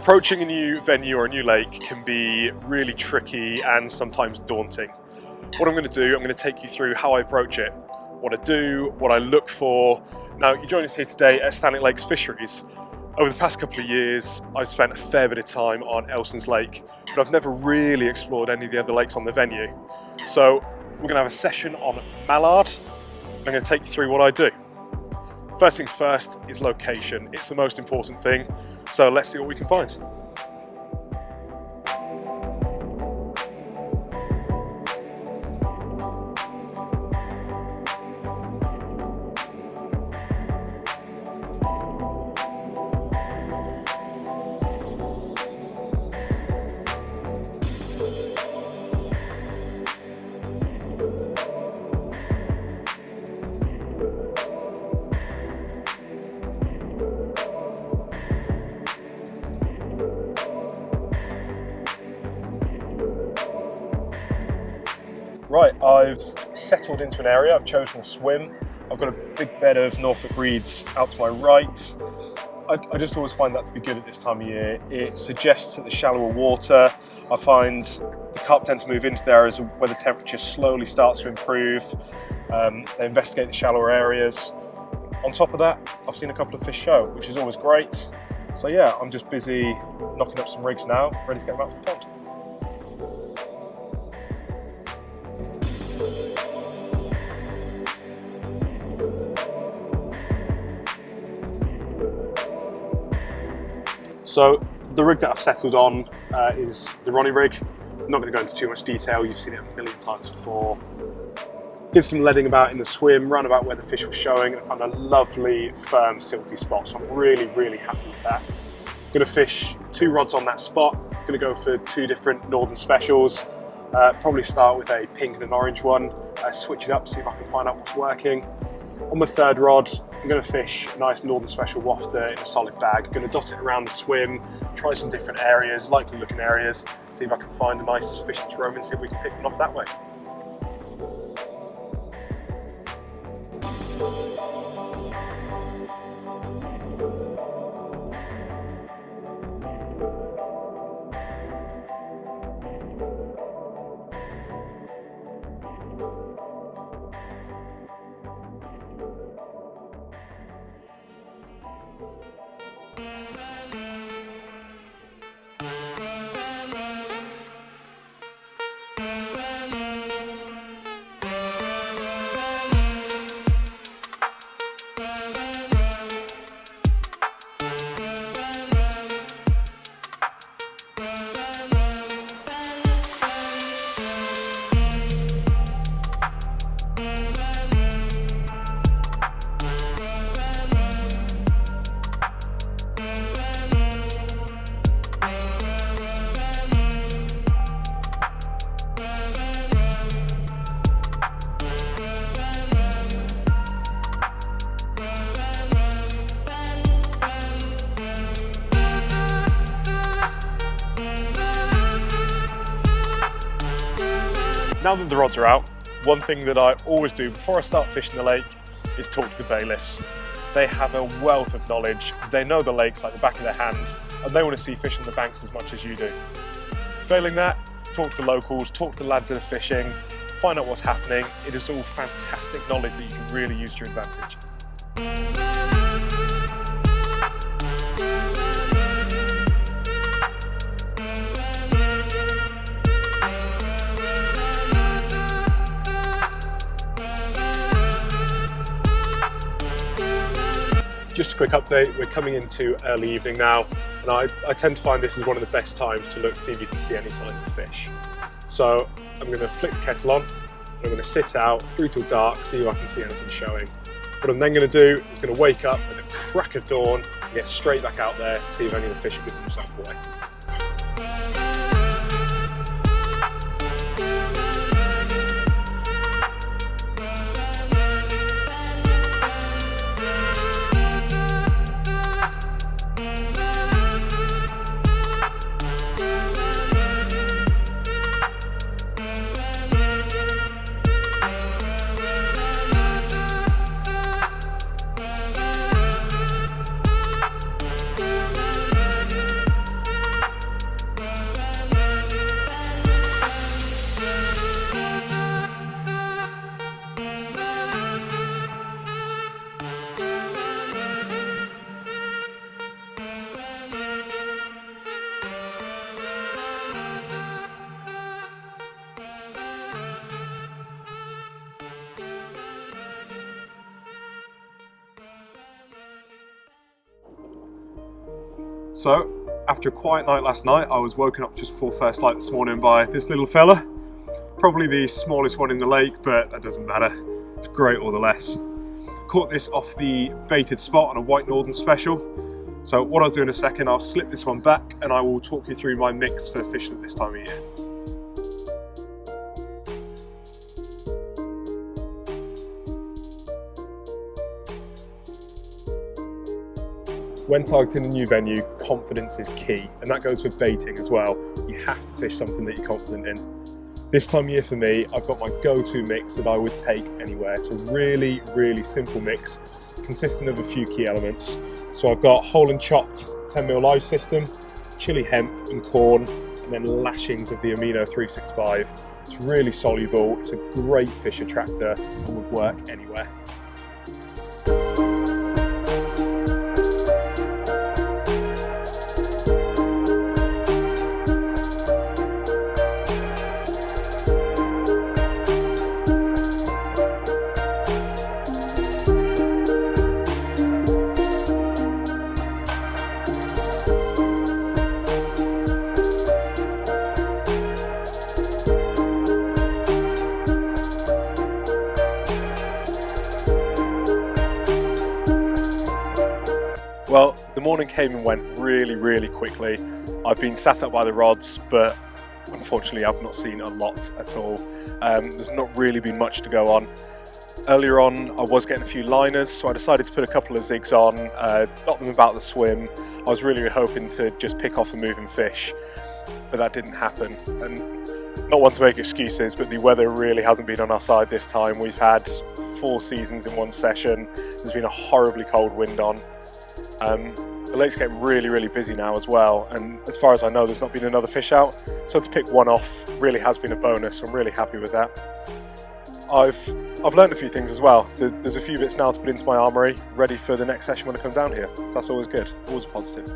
Approaching a new venue or a new lake can be really tricky and sometimes daunting. What I'm going to do, I'm going to take you through how I approach it, what I do, what I look for. Now, you join us here today at Stanwick Lakes Fisheries. Over the past couple of years, I've spent a fair bit of time on Elson's Lake, but I've never really explored any of the other lakes on the venue. So we're going to have a session on Mallard. I'm going to take you through what I do. First things first is location. It's the most important thing. So let's see what we can find. Right, I've settled into an area, I've chosen a swim. I've got a big bed of Norfolk reeds out to my right. I just always find that to be good at this time of year. It suggests that the shallower water, I find the carp tend to move into the areas where the temperature slowly starts to improve. They investigate the shallower areas. On top of that, I've seen a couple of fish show, which is always great. So yeah, I'm just busy knocking up some rigs now, ready to get them out to the pond. So the rig that I've settled on is the Ronnie rig. I'm not going to go into too much detail, you've seen it a million times before. Did some leading about in the swim, ran about where the fish was showing, and I found a lovely firm silty spot, so I'm really happy with that. I'm going to fish 2 rods on that spot. I'm going to go for 2 different northern specials. Probably start with a pink and an orange one, switch it up, see if I can find out what's working. On my 3rd rod, I'm going to fish a nice northern special wafter in a solid bag. I'm going to dot it around the swim, try some different areas, likely looking areas, see if I can find a nice fish that's roaming, see if we can pick one off that way. Now that the rods are out, one thing that I always do before I start fishing the lake is talk to the bailiffs. They have a wealth of knowledge, they know the lakes like the back of their hand, and they want to see fish on the banks as much as you do. Failing that, talk to the locals, talk to the lads that are fishing, find out what's happening. It is all fantastic knowledge that you can really use to your advantage. Just a quick update, we're coming into early evening now, and I tend to find this is one of the best times to look to see if you can see any signs of fish. So I'm going to flick the kettle on, I'm going to sit out through till dark, see if I can see anything showing. What I'm then going to do is going to wake up at the crack of dawn and get straight back out there, see if any of the fish are giving themselves away. So, after a quiet night last night, I was woken up just before first light this morning by this little fella. Probably the smallest one in the lake, but that doesn't matter. It's great all the less. Caught this off the baited spot on a white northern special. So what I'll do in a second, I'll slip this one back and I will talk you through my mix for fishing at this time of year. When targeting a new venue, confidence is key, and that goes for baiting as well. You have to fish something that you're confident in. This time of year for me, I've got my go-to mix that I would take anywhere. It's a really, really simple mix, consisting of a few key elements. So I've got whole and chopped 10mm live system, chili hemp and corn, and then lashings of the Amino 365. It's really soluble, it's a great fish attractor, and would work anywhere. Well, the morning came and went really, really quickly. I've been sat up by the rods, but unfortunately I've not seen a lot at all. There's not really been much to go on. Earlier on I was getting a few liners, so I decided to put a couple of zigs on, got them about the swim. I was really hoping to just pick off a moving fish, but that didn't happen. And not one to make excuses, but the weather really hasn't been on our side this time. We've had 4 seasons in one session. There's been a horribly cold wind on. The lake's getting really, really busy now as well, and as far as I know there's not been another fish out, so to pick one off really has been a bonus. I'm really happy with that. I've learned a few things as well. There's a few bits now to put into my armoury, ready for the next session when I come down here, so that's always good, always positive.